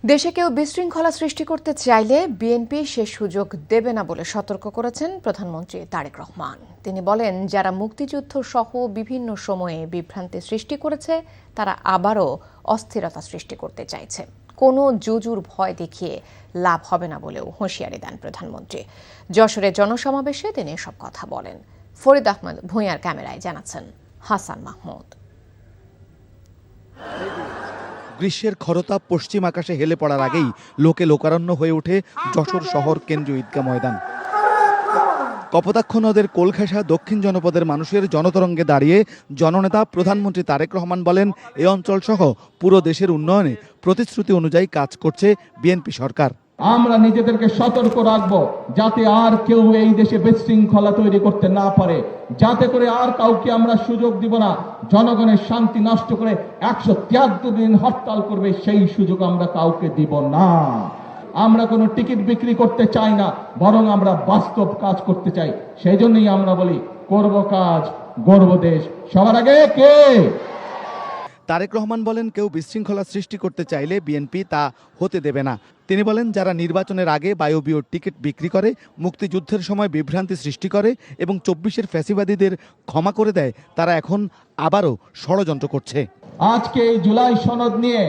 দেশে কেউ বিশৃঙ্খলা সৃষ্টি করতে চাইলে বিএনপি সে সুযোগ দেবে না বলে সতর্ক করেছেন প্রধানমন্ত্রী তারেক রহমান। তিনি বলেন, যারা মুক্তিযুদ্ধ সহ বিভিন্ন সময়ে বিভ্রান্তি সৃষ্টি করেছে তারা আবারও অস্থিরতা সৃষ্টি করতে চাইছে। কোনো জুজুর ভয় দেখিয়ে লাভ হবে না বলেও হুঁশিয়ারি দেন প্রধানমন্ত্রী। যশোরে জনসমাবেশে তিনি এসব কথা বলেন। ফরিদ আহমদ ভূঁইয়ার ক্যামেরায় জানাচ্ছেন হাসান মাহমুদ। গ্রীষ্মের খরতাপ পশ্চিম আকাশে হেলে পড়ার আগেই লোকে লোকারণ্য হয়ে ওঠে যশোর শহর কেন্দ্রীয় ঈদগাহ ময়দান। কপোতাক্ষ নদের কোলঘেঁষা দক্ষিণ জনপদের মানুষের জনতরঙ্গে দাঁড়িয়ে জননেতা প্রধানমন্ত্রী তারেক রহমান বলেন, এ অঞ্চল সহ পুরো দেশের উন্নয়নে প্রতিশ্রুতি অনুযায়ী কাজ করছে বিএনপি সরকার। আমরা নিজেদেরকে সতর্ক রাখবো যাতে আর কেউ এই দেশে বিশৃঙ্খলা তৈরি করতে না পারে, যাতে করে আর কাউকে আমরা সুযোগ দিব না জনগণের শান্তি নষ্ট করে 173 দিন হরতাল করবে, সেই সুযোগ আমরা কাউকে দিব না। আমরা কোনো টিকিট বিক্রি করতে চাই না, বরং আমরা বাস্তব কাজ করতে চাই। সেই জন্যই আমরা বলি, করব কাজ গর্ব দেশ, সবার আগে কে? তারেক রহমান বলেন, কেউ বিশৃঙ্খলা সৃষ্টি করতে চাইলে বিএনপি তা হতে দেবে না। তিনি বলেন, যারা নির্বাচনের আগে বায়বীয় টিকিট বিক্রি করে, মুক্তিযুদ্ধের সময় বিভ্রান্তি সৃষ্টি করে এবং 24-এর ফ্যাসিবাদীদের ক্ষমা করে দেয়, তারা এখন আবারও ষড়যন্ত্র করছে। আজকে এই জুলাই সনদ নিয়ে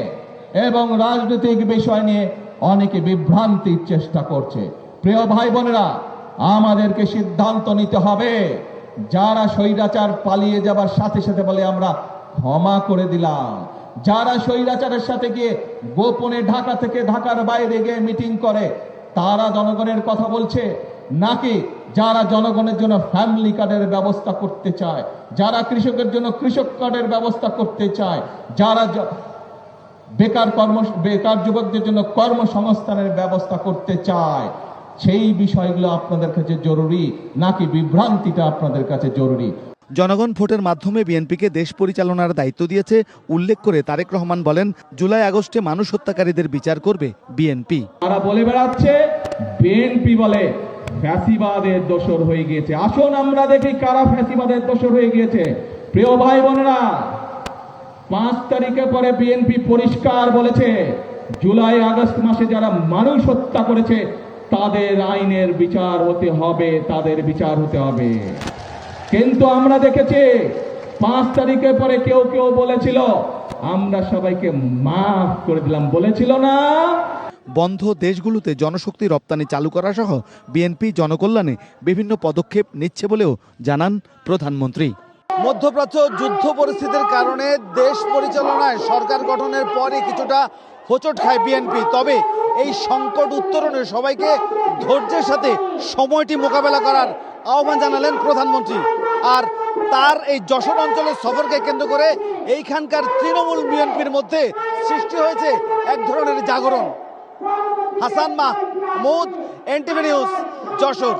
এবং রাজনৈতিক বিষয় নিয়ে অনেকে বিভ্রান্তির চেষ্টা করছে। প্রিয় ভাই বোনেরা, আমাদেরকে সিদ্ধান্ত নিতে হবে। যারা স্বৈরাচার পালিয়ে যাবার সাথে সাথে বলে আমরা ক্ষমা করে দিলাম, যারা স্বৈরাচারের সাথে গিয়ে গোপনে ঢাকা থেকে ঢাকার বাইরে গিয়ে মিটিং করে, তারা জনগণের কথা বলছে, নাকি যারা জনগণের জন্য ফ্যামিলি কার্ডের ব্যবস্থা করতে চায়, যারা কৃষকের জন্য কৃষক কার্ডের ব্যবস্থা করতে চায়, যারা বেকার যুবকদের জন্য কর্মসংস্থানের ব্যবস্থা করতে চায়, সেই বিষয়গুলো আপনাদের কাছে জরুরি নাকি বিভ্রান্তিটা আপনাদের কাছে জরুরি? জনগণ ভোটের মাধ্যমে বিএনপিকে দেশ পরিচালনার দায়িত্ব দিয়েছে উল্লেখ করে তারেক রহমান বলেন, জুলাই আগস্টে মানুষ হত্যাকারীদের বিচার করবে বিএনপি। তারা বলে বেড়াচ্ছে বিএনপি বলে ফ্যাসিবাদের দোসর হয়ে গিয়েছে। আসুন আমরা দেখি কারা ফ্যাসিবাদের দোসর হয়ে গিয়েছে। প্রিয় ভাই বোনেরা, 5 তারিখে পরে বিএনপি পরিষ্কার বলেছে, জুলাই আগস্ট মাসে যারা মানুষ হত্যা করেছে তাদের আইনের বিচার হতে হবে, তাদের বিচার হতে হবে। কিন্তু আমরা দেখেছি 5 তারিখের পরে কেউ কেউ বলেছিল আমরা সবাইকে মাফ করে দিলাম, বলেছিল না? বন্ধ দেশগুলোতে জনশক্তি রপ্তানি চালু করা সহ বিএনপি জনকল্যাণে বিভিন্ন পদক্ষেপ নিচ্ছে বলেও জানান প্রধানমন্ত্রী। মধ্যপ্রাচ্য যুদ্ধ পরিস্থিতির কারণে দেশ পরিচালনায় সরকার গঠনের পরে কিছুটা হোঁচট খায় বিএনপি। তবে এই সংকট উত্তরণে সবাইকে ধৈর্যের সাথে সময়টি মোকাবেলা করার আহ্বান জানালেন প্রধানমন্ত্রী। আর তার এই যশোর অঞ্চলের সফরকে কেন্দ্র করে এইখানকার তৃণমূল বিএনপির মধ্যে সৃষ্টি হয়েছে এক ধরনের জাগরণ। Hasan Mahmud, NTV news, Jessore.